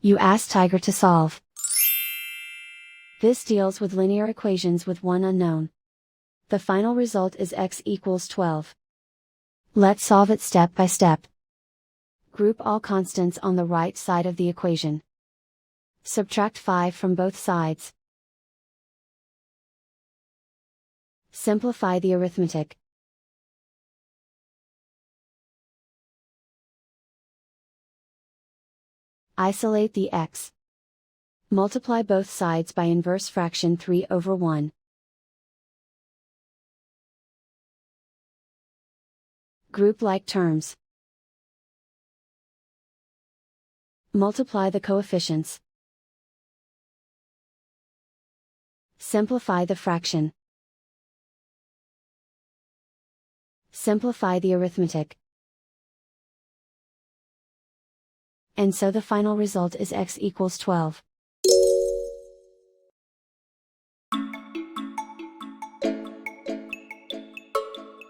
You ask Tiger to solve. This deals with linear equations with one unknown. The final result is x equals 12. Let's solve it step by step. Group all constants on the right side of the equation. Subtract 5 from both sides. Simplify the arithmetic. Isolate the x. Multiply both sides by inverse fraction 3/1. Group like terms. Multiply the coefficients. Simplify the fraction. Simplify the arithmetic. And so the final result is x equals 12.